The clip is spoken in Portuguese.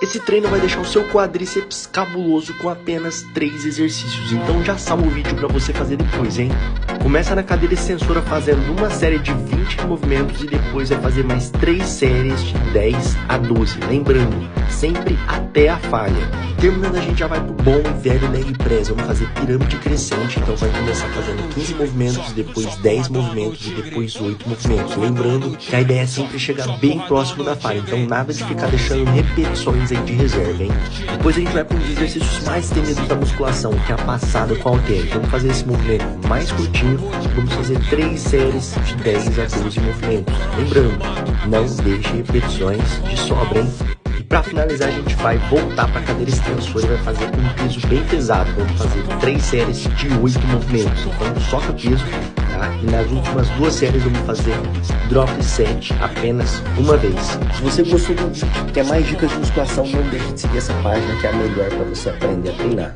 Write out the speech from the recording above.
Esse treino vai deixar o seu quadríceps cabuloso com apenas 3 exercícios, então já salva o vídeo para você fazer depois, hein? Começa na cadeira extensora fazendo uma série de 20 movimentos e depois vai fazer mais 3 séries de 10 a 12, lembrando, sempre até a falha. Terminando, a gente já vai pro bom e velho leg press, vamos fazer pirâmide crescente, então vai começar fazendo 15 movimentos, depois 10 movimentos e depois 8 movimentos. Lembrando que a ideia é sempre chegar bem próximo da falha, então nada de ficar deixando repetições aí de reserva, hein? Depois a gente vai para um dos exercícios mais temidos da musculação, que é a passada com halter. Vamos fazer esse movimento mais curtinho, vamos fazer 3 séries de 10 a 12 movimentos. Lembrando, não deixe repetições de sobra, hein? E para finalizar, a gente vai voltar para a cadeira extensora e vai fazer um peso bem pesado. Vamos fazer 3 séries de 8 movimentos. Então, soca peso, tá? E nas últimas 2 séries, vamos fazer drop set apenas uma vez. Se você gostou do vídeo, quer mais dicas de musculação, não deixe de seguir essa página que é a melhor para você aprender a treinar.